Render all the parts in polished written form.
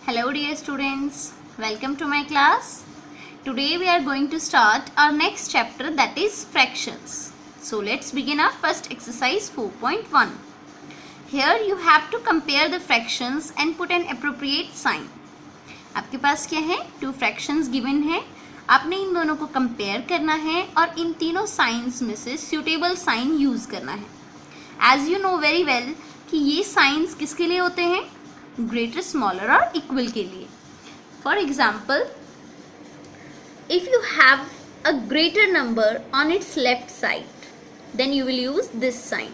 Hello dear students, welcome to my class. Today we are going to start our next chapter, that is fractions. So let's begin our first exercise 4.1. Here you have to compare the fractions and put an appropriate sign. आपके पास क्या है, two fractions given है, आपने इन दोनों को compare करना है और इन तीनों साइंस में से सूटेबल साइन यूज करना है. As you know very well कि ये साइंस किसके लिए होते हैं, ग्रेटर, स्मॉलर और इक्वल के लिए. For example, if you have a greater number on its left side then you will use this sign.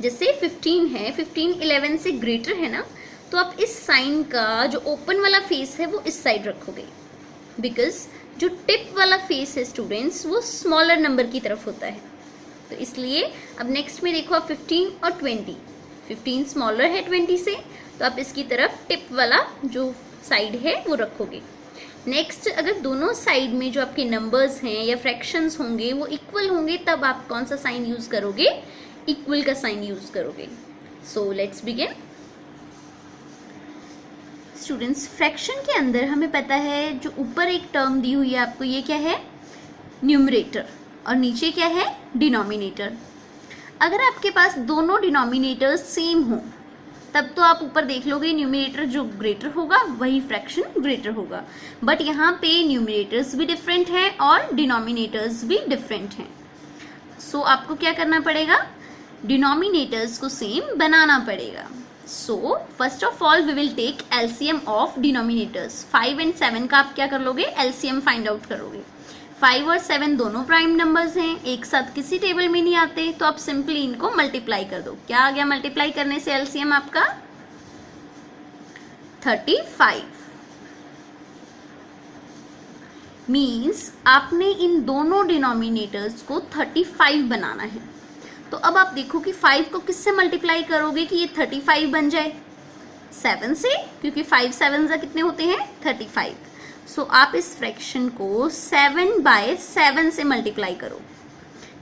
जैसे 15 है, 15 11 से ग्रेटर है ना, तो आप इस साइन का जो ओपन वाला फेस है वो इस साइड रखोगे, बिकॉज जो टिप वाला फेस है स्टूडेंट्स वो स्मॉलर नंबर की तरफ होता है. तो इसलिए अब नेक्स्ट में देखो, आप 15 और 20, 15 स्मॉलर है 20 से, तो आप इसकी तरफ टिप वाला जो साइड है वो रखोगे. नेक्स्ट, अगर दोनों साइड में जो आपके नंबर्स हैं या फ्रैक्शंस होंगे वो इक्वल होंगे, तब आप कौन सा साइन यूज करोगे, इक्वल का साइन यूज करोगे. So let's begin. Students, fraction के अंदर हमें पता है जो ऊपर एक टर्म दी हुई है आपको, ये क्या है, न्यूमरेटर, और नीचे क्या है, डिनोमिनेटर. अगर आपके पास दोनों डिनोमिनेटर्स सेम हो तब तो आप ऊपर देख लोगे न्यूमरेटर जो ग्रेटर होगा वही फ्रैक्शन ग्रेटर होगा. बट यहाँ पे न्यूमरेटर्स भी डिफरेंट हैं और डिनोमिनेटर्स भी डिफरेंट हैं. सो आपको क्या करना पड़ेगा, डिनोमिनेटर्स को सेम बनाना पड़ेगा. So first of all we will take LCM of denominators. 5 और 7 का आप क्या कर लोगे, एलसीएम फाइंड आउट करोगे. 5 और 7 दोनों प्राइम नंबर्स हैं, एक साथ किसी टेबल में नहीं आते, तो आप सिंपली इनको मल्टीप्लाई कर दो. क्या आ गया मल्टीप्लाई करने से एलसीएम आपका 35. मीन्स आपने इन दोनों डिनोमिनेटर्स को 35 बनाना है. तो अब आप देखो कि 5 को किससे मल्टीप्लाई करोगे कि ये 35 बन जाए, 7 से, क्योंकि 5 7 जा कितने होते हैं, 35. सो आप इस फ्रैक्शन को 7/7 से मल्टीप्लाई करो,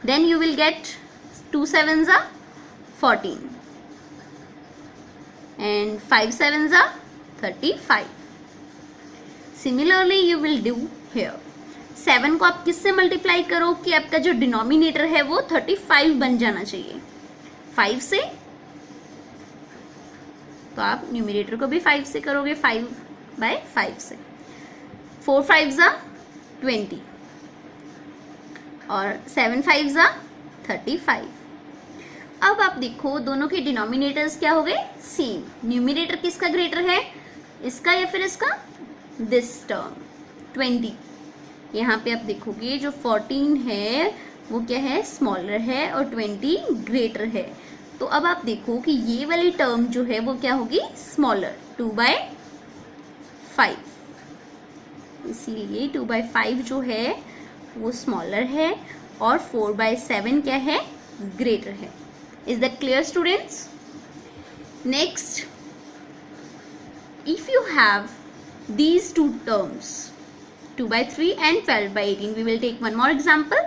देन यू विल गेट 2 7 जा 14 एंड 5 7 जा 35. Similarly you will do here. 7 को आप किससे मल्टीप्लाई करो कि आपका जो डिनोमिनेटर है वो 35 बन जाना चाहिए, 5 से, तो आप न्यूमरेटर को भी 5 से करोगे, 5/5 से. 4 5 जा 20 और 7 5 जा 35. अब आप देखो दोनों के डिनोमिनेटर्स क्या हो गए, सेम. न्यूमरेटर किसका ग्रेटर है, इसका या फिर इसका, दिस टर्म 20. यहाँ पे आप देखोगे जो 14 है वो क्या है, स्मॉलर है, और 20 ग्रेटर है. तो अब आप देखो कि ये वाली टर्म जो है वो क्या होगी, स्मॉलर, 2/5. इसीलिए 2/5 जो है वो स्मॉलर है और 4/7 क्या है, ग्रेटर है. Is that clear students? Next, if you have these two terms 2/3 and 12/18, we will take one more example.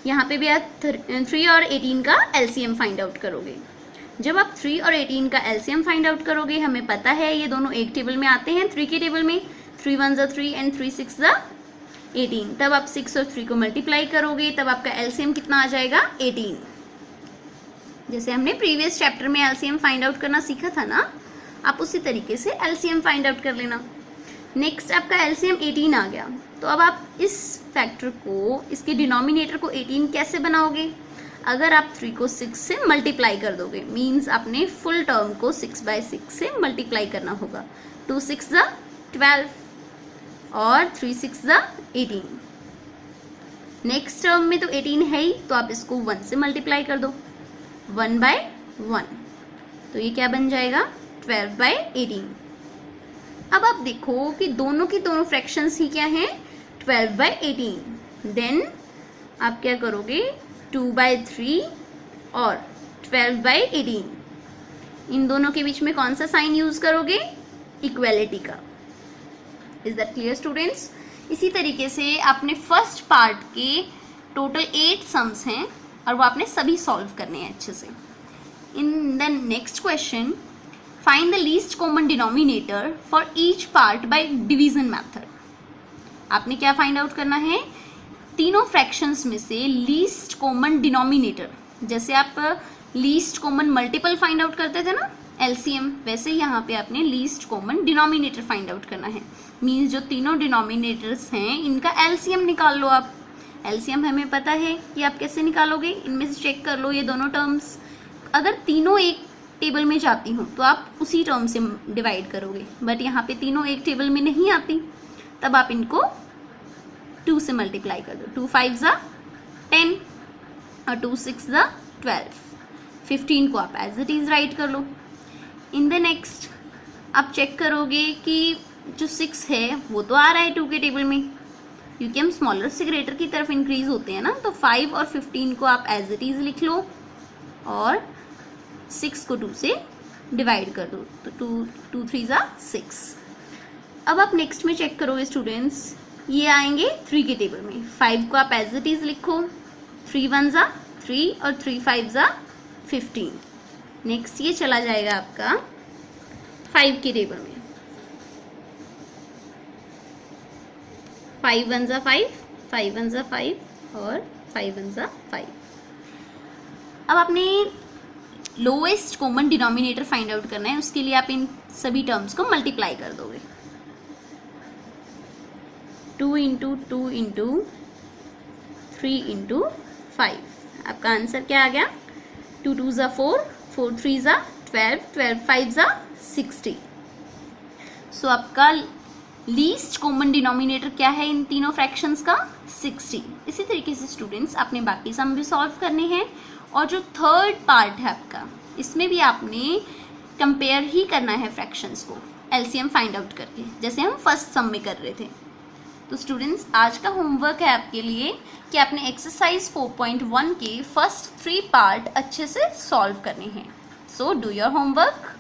यहाँ पे भी आप 3 और 18 का LCM फाइंड आउट करोगे. जब आप 3 और 18 का LCM फाइंड आउट करोगे, हमें पता है ये दोनों एक टेबल में आते हैं, 3 के टेबल में. 3 1 जा 3 एंड 3 6 जा 18. तब आप 6 और 3 को मल्टीप्लाई करोगे, तब आपका LCM कितना आ जाएगा, 18. जैसे हमने प्रीवियस चैप्टर में LCM फाइंड आउट करना सीखा था ना, आप उसी तरीके से LCM फाइंड आउट कर लेना. नेक्स्ट आपका LCM 18 आ गया, तो अब आप इस फैक्टर को, इसके डिनोमिनेटर को 18 कैसे बनाओगे, अगर आप 3 को 6 से मल्टीप्लाई कर दोगे, मीन्स आपने फुल टर्म को 6/6 से मल्टीप्लाई करना होगा. 2 6 जा 12 और 3 6 जा 18. नेक्स्ट टर्म में तो 18 है ही, तो आप इसको 1 से मल्टीप्लाई कर दो, 1/1, तो ये क्या बन जाएगा, 12/18. अब आप देखो कि दोनों की दोनों फ्रैक्शंस ही क्या हैं, 12/18. देन आप क्या करोगे, 2/3 और 12/18, इन दोनों के बीच में कौन सा साइन यूज करोगे, इक्वेलिटी का. Is that clear students? इसी तरीके से आपने फर्स्ट पार्ट के टोटल 8 सम्स हैं और वो आपने सभी सॉल्व करने हैं अच्छे से. In the next question find the least common denominator for each part by division method. आपने क्या फाइंड आउट करना है, तीनों फ्रैक्शंस में से लीस्ट कॉमन डिनोमिनेटर, जैसे आप least common multiple find out करते थे ना एलसीएम, वैसे यहाँ पे आपने least common denominator find out करना है। मीन्स जो तीनों डिनोमिनेटर्स हैं इनका एलसीएम निकाल लो आप। एलसीएम हमें पता है कि आप कैसे निकालोगे, इनमें से चेक कर लो ये दोनों टर्म्स, अगर तीनों एक टेबल में जाती हूँ तो आप उसी टर्म से डिवाइड करोगे, बट यहाँ पे तीनों एक टेबल में नहीं आती, तब आप इनको 2 से मल्टीप्लाई कर दो। 2 5 ज़ा 10 और 2 6 ज़ा 12। 15 को आप एज इट इज़ राइट कर लो। इन द नेक्स्ट आप चेक करोगे कि जो 6 है वो तो आ रहा है 2 के टेबल में, क्योंकि हम स्मॉलर से ग्रेटर की तरफ इंक्रीज होते हैं ना, तो 5 और 15 को आप एज इट इज़ लिख लो और 6 को 2 से डिवाइड कर दो, तो 2 3 ज़ा 6। अब आप नेक्स्ट में चेक करोगे स्टूडेंट्स, ये आएंगे 3 के टेबल में। 5 को आप एज इट इज़ लिखो, 3 1 ज़ा 3 और 3 5 ज़ा 15। नेक्स्ट ये चला जाएगा आपका 5 के टेबल में। 5 1 ज़ा 5, 5 1 ज़ा 5 और 5 1 ज़ा 5। अब आपने lowest common denominator find out करना है, उसके लिए आप इन सभी टर्म्स को मल्टीप्लाई कर दोगे। 2 इंटू 2 इंटू 3 इंटू 5। आपका आंसर क्या आ गया, 2 2 ज़ा 4, 4 3 ज़ा 12, 12 5 ज़ा 60। सो आपका लीस्ट कॉमन डिनोमिनेटर क्या है इन तीनों फ्रैक्शंस का, 60। इसी तरीके से स्टूडेंट्स आपने बाकी सम भी सॉल्व करने हैं, और जो थर्ड पार्ट है आपका, इसमें भी आपने कंपेयर ही करना है फ्रैक्शंस को एलसीएम फाइंड आउट करके, जैसे हम फर्स्ट सम में कर रहे थे। तो स्टूडेंट्स आज का होमवर्क है आपके लिए कि आपने एक्सरसाइज 4.1 के फर्स्ट 3 पार्ट अच्छे से सॉल्व करने हैं। So do your homework.